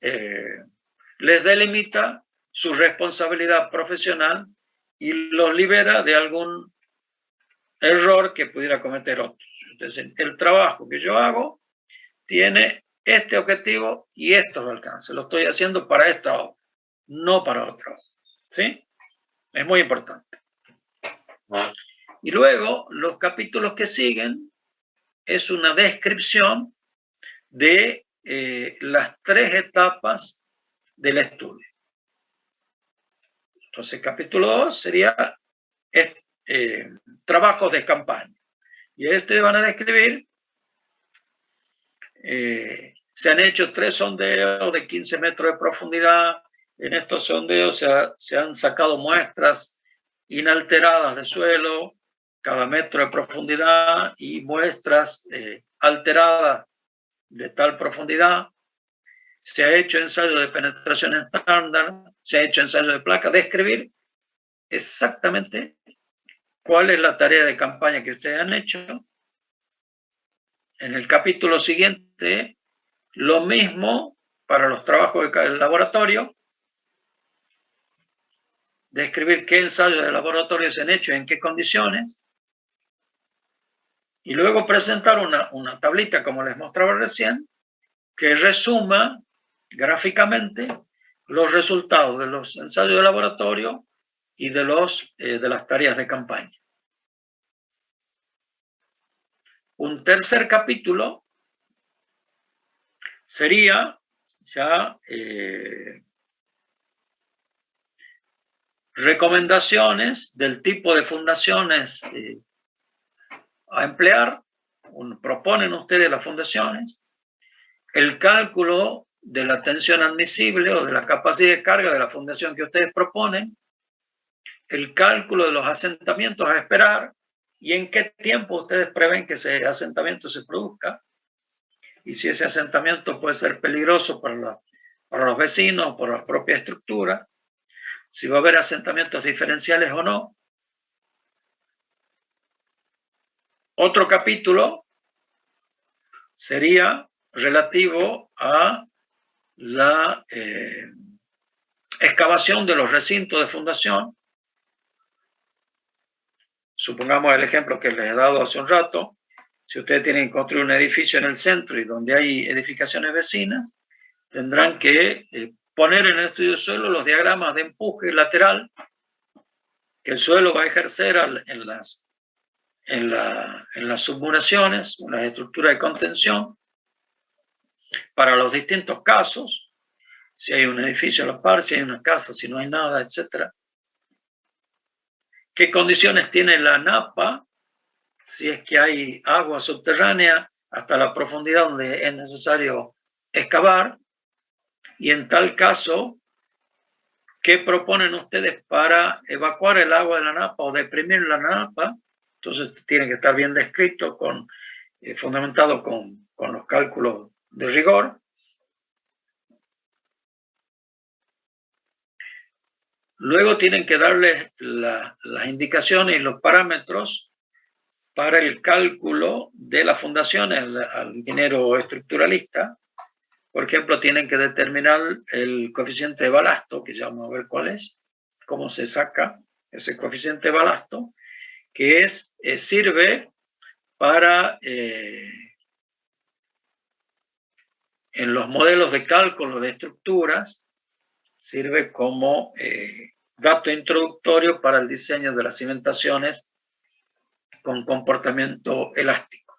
delimita su responsabilidad profesional y los libera de algún error que pudiera cometer otros. Entonces, el trabajo que yo hago tiene este objetivo y estos alcances. Lo estoy haciendo para esta obra, no para otra obra. ¿Sí? Es muy importante. Y luego, los capítulos que siguen es una descripción de las 3 etapas del estudio. Entonces, capítulo 2 sería trabajos de campaña. Y ahí ustedes van a describir, se han hecho 3 sondeos de 15 metros de profundidad. En estos sondeos se han sacado muestras inalteradas de suelo, cada metro de profundidad, y muestras alteradas de tal profundidad. Se ha hecho ensayo de penetración estándar, se ha hecho ensayo de placa. Describir exactamente cuál es la tarea de campaña que ustedes han hecho. En el capítulo siguiente, lo mismo para los trabajos del laboratorio. Describir qué ensayos de laboratorio se han hecho y en qué condiciones. Y luego presentar una tablita, como les mostraba recién, que resuma gráficamente los resultados de los ensayos de laboratorio y de las tareas de campaña. Un tercer capítulo sería ya recomendaciones del tipo de fundaciones a emplear. Proponen ustedes las fundaciones, el cálculo de la tensión admisible o de la capacidad de carga de la fundación que ustedes proponen, el cálculo de los asentamientos a esperar y en qué tiempo ustedes prevén que ese asentamiento se produzca, y si ese asentamiento puede ser peligroso para los vecinos, por la propia estructura, si va a haber asentamientos diferenciales o no. Otro capítulo sería relativo a la excavación de los recintos de fundación. Supongamos el ejemplo que les he dado hace un rato. Si ustedes tienen que construir un edificio en el centro y donde hay edificaciones vecinas, tendrán que poner en el estudio de suelo los diagramas de empuje lateral que el suelo va a ejercer en las submuraciones, en las estructuras de contención, para los distintos casos, si hay un edificio a la par, si hay una casa, si no hay nada, etc. ¿Qué condiciones tiene la napa? Si es que hay agua subterránea hasta la profundidad donde es necesario excavar. Y en tal caso, ¿qué proponen ustedes para evacuar el agua de la napa o deprimir la napa? Entonces tiene que estar bien descrito, fundamentado con los cálculos de rigor. Luego tienen que darles las indicaciones y los parámetros para el cálculo de la fundación al ingeniero estructuralista. Por ejemplo, tienen que determinar el coeficiente de balasto, que ya vamos a ver cuál es, cómo se saca ese coeficiente de balasto, que sirve para, en los modelos de cálculo de estructuras, sirve como dato introductorio para el diseño de las cimentaciones con comportamiento elástico.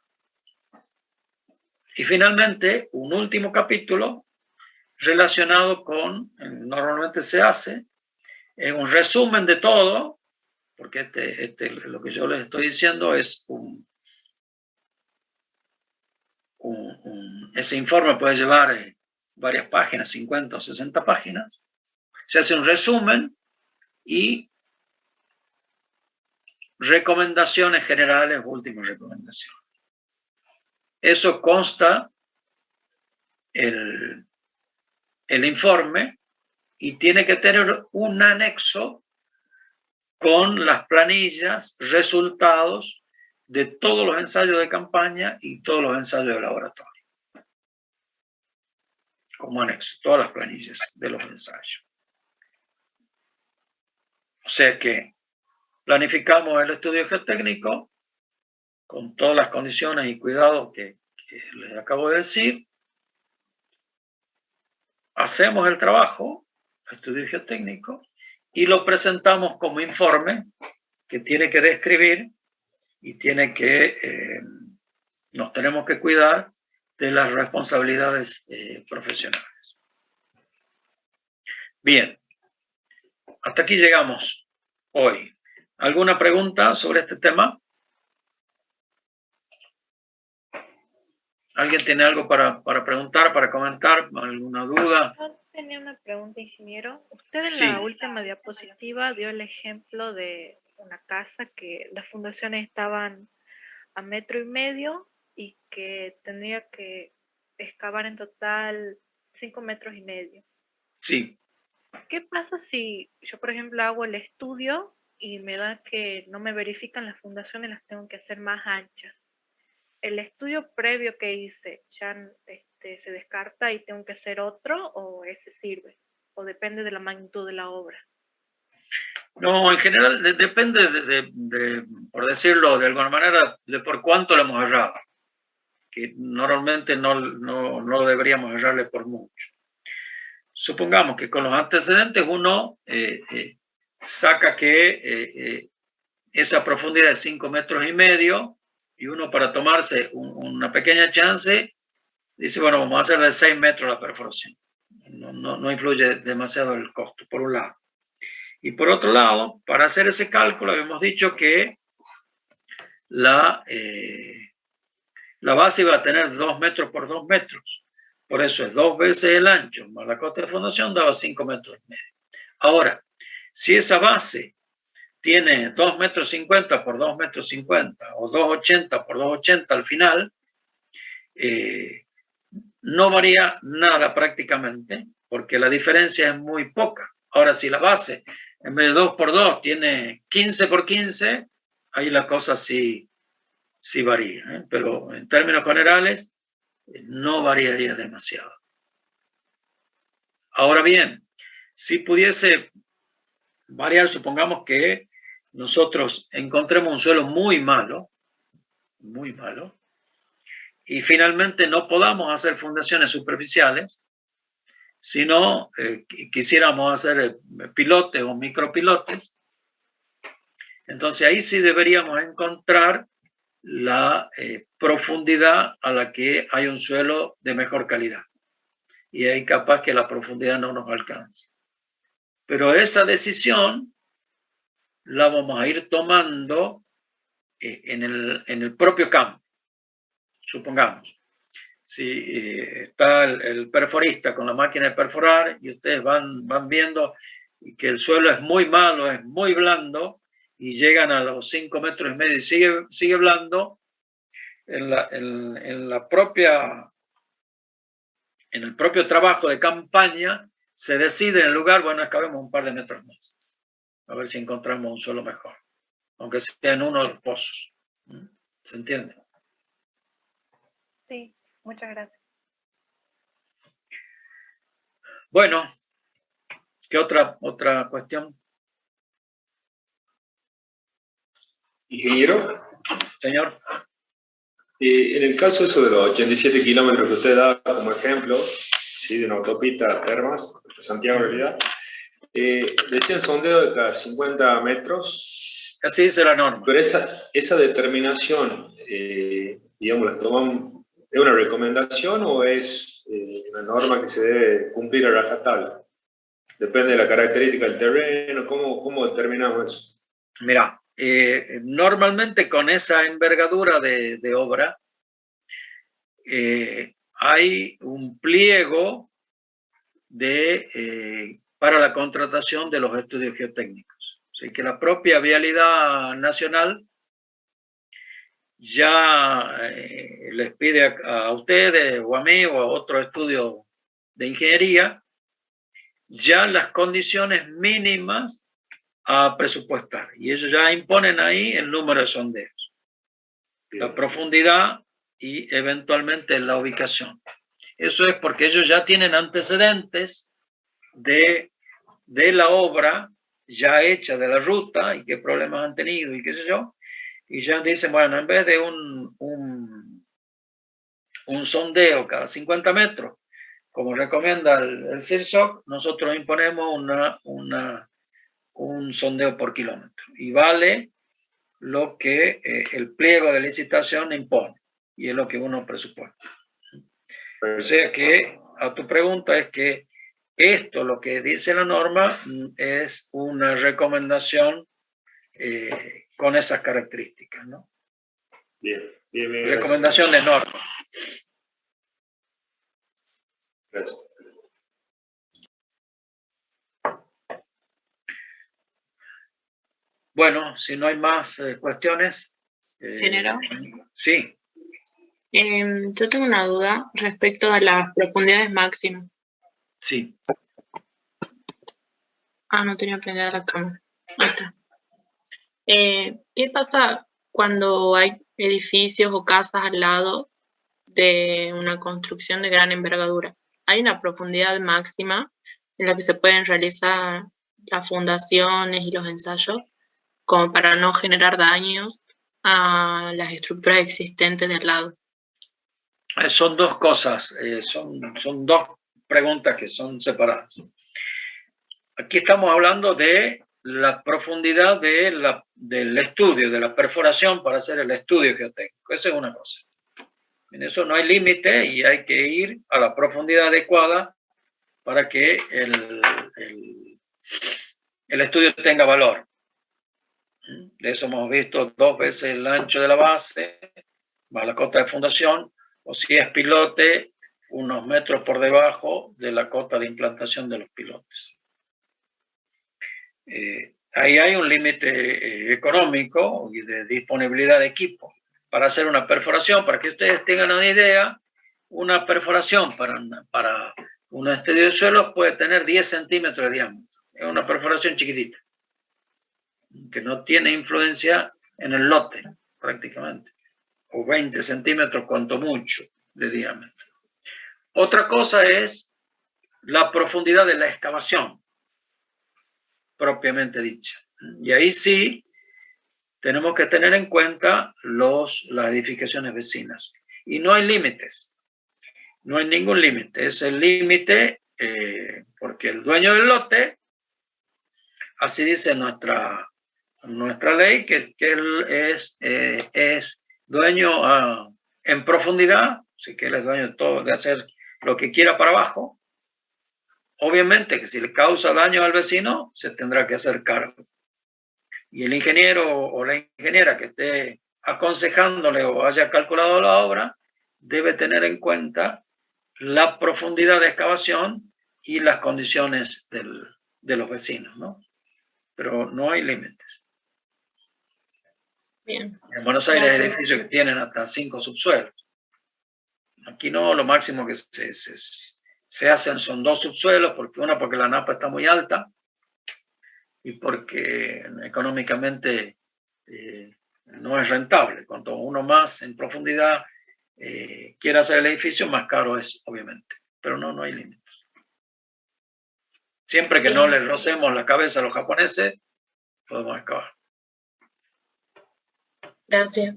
Y finalmente, un último capítulo relacionado con, normalmente se hace, un resumen de todo, porque lo que yo les estoy diciendo es ese informe puede llevar varias páginas, 50 o 60 páginas. Se hace un resumen y recomendaciones generales, últimas recomendaciones. Eso consta el informe y tiene que tener un anexo con las planillas, resultados de todos los ensayos de campaña y todos los ensayos de laboratorio. Como anexo, todas las planillas de los ensayos. O sea que planificamos el estudio geotécnico con todas las condiciones y cuidados que les acabo de decir. Hacemos el trabajo, el estudio geotécnico, y lo presentamos como informe que tiene que describir y tiene que, nos tenemos que cuidar de las responsabilidades profesionales. Bien, hasta aquí llegamos hoy. ¿Alguna pregunta sobre este tema? ¿Alguien tiene algo para preguntar, para comentar? ¿Alguna duda? Yo tenía una pregunta, ingeniero. Usted en la última diapositiva dio el ejemplo de una casa que las fundaciones estaban a 1,5 metros y que tenía que excavar en total 5,5 metros. Sí. ¿Qué pasa si yo, por ejemplo, hago el estudio y me da que no me verifican las fundaciones, las tengo que hacer más anchas? ¿El estudio previo que hice ya se descarta y tengo que hacer otro, o ese sirve? ¿O depende de la magnitud de la obra? No, en general depende por decirlo de alguna manera, de por cuánto le hemos errado. Que normalmente no deberíamos errarle por mucho. Supongamos que con los antecedentes uno saca que esa profundidad es 5,5 metros y uno, para tomarse una pequeña chance, dice, bueno, vamos a hacer de 6 metros la perforación. No influye demasiado el costo, por un lado. Y por otro lado, para hacer ese cálculo, habíamos dicho que la base iba a tener 2 metros por 2 metros. Por eso es 2 veces el ancho más la cota de fundación, daba 5,5 metros. Ahora, si esa base tiene 2,50 metros por 2,50 metros o 2,80 por 2,80 al final, no varía nada prácticamente, porque la diferencia es muy poca. Ahora, si la base en vez de 2 por 2 tiene 15 por 15, ahí la cosa sí varía, ¿eh? Pero en términos generales, no variaría demasiado. Ahora bien, si pudiese variar, supongamos que nosotros encontremos un suelo muy malo, y finalmente no podamos hacer fundaciones superficiales, sino quisiéramos hacer pilotes o micropilotes, entonces ahí sí deberíamos encontrar la profundidad a la que hay un suelo de mejor calidad. Y ahí capaz que la profundidad no nos alcance. Pero esa decisión la vamos a ir tomando en el propio campo. Supongamos, si está el perforista con la máquina de perforar y ustedes van viendo que el suelo es muy malo, es muy blando, y llegan a los 5,5 metros y sigue blando, en el propio trabajo de campaña se decide en el lugar, bueno, excavemos un par de metros más, a ver si encontramos un suelo mejor, aunque sea en uno de los pozos. ¿Se entiende? Sí, muchas gracias. Bueno, ¿qué otra cuestión? Ingeniero, Señor. en el caso eso de los 87 kilómetros que usted da como ejemplo, ¿sí? De una autopista Termas, de Santiago en realidad, decían sondeo de cada 50 metros. Así dice la norma. Pero esa determinación, digamos, ¿la toman, es una recomendación o es una norma que se debe cumplir a rajatabla? Depende de la característica del terreno. ¿Cómo determinamos eso? Mira, normalmente con esa envergadura de obra hay un pliego para la contratación de los estudios geotécnicos. Así que la propia Vialidad Nacional ya les pide a ustedes o a mí o a otro estudio de ingeniería ya las condiciones mínimas a presupuestar. Y ellos ya imponen ahí el número de sondeos, la profundidad y eventualmente la ubicación. Eso es porque ellos ya tienen antecedentes de la obra ya hecha, de la ruta y qué problemas han tenido y qué sé yo. Y ya dicen, bueno, en vez de un sondeo cada 50 metros, como recomienda el CIRSOC, nosotros imponemos un sondeo por kilómetro. Y vale lo que el pliego de licitación impone. Y es lo que uno presupuesta. O sea que, a tu pregunta, es que esto, lo que dice la norma, es una recomendación con esas características, ¿no? Bien, Recomendación de norma. Gracias. Bueno, si no hay más cuestiones. ¿Ingeniero? Sí. Yo tengo una duda respecto a las profundidades máximas. Sí. No tenía prendida la cámara. Ahí está. ¿Qué pasa cuando hay edificios o casas al lado de una construcción de gran envergadura? ¿Hay una profundidad máxima en la que se pueden realizar las fundaciones y los ensayos como para no generar daños a las estructuras existentes de al lado? Son dos cosas, son dos preguntas que son separadas. Aquí estamos hablando de la profundidad del estudio, de la perforación para hacer el estudio geotécnico. Esa es una cosa. En eso no hay límite y hay que ir a la profundidad adecuada para que el estudio tenga valor. De eso hemos visto 2 veces el ancho de la base, más la cota de fundación, o si es pilote, unos metros por debajo de la cota de implantación de los pilotes. Ahí hay un límite económico y de disponibilidad de equipo para hacer una perforación. Para que ustedes tengan una idea, una perforación para un estudio de suelos puede tener 10 centímetros de diámetro. Es una perforación chiquitita, que no tiene influencia en el lote, prácticamente. O 20 centímetros, cuanto mucho, de diámetro. Otra cosa es la profundidad de la excavación, propiamente dicha. Y ahí sí tenemos que tener en cuenta las edificaciones vecinas. Y no hay límites. No hay ningún límite. Es el límite porque el dueño del lote, así dice nuestra ley, que él es dueño en profundidad, así que él es dueño de todo, de hacer lo que quiera para abajo. Obviamente que si le causa daño al vecino, se tendrá que hacer cargo. Y el ingeniero o la ingeniera que esté aconsejándole o haya calculado la obra, debe tener en cuenta la profundidad de excavación y las condiciones de los vecinos, ¿no? Pero no hay límites. Bien. En Buenos Aires hay Gracias. edificios que tienen hasta 5 subsuelos. Aquí no, lo máximo que se hacen son 2 subsuelos, porque la napa está muy alta y porque económicamente no es rentable. Cuanto uno más en profundidad quiera hacer el edificio, más caro es, obviamente. Pero no hay límites. Siempre que no les rocemos la cabeza a los japoneses, podemos excavar. Gracias.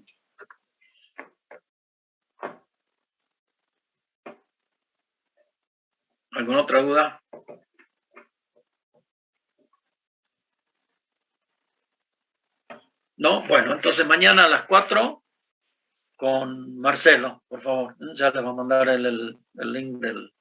¿Alguna otra duda? No, bueno, entonces mañana a las 4 con Marcelo, por favor. Ya les voy a mandar el link del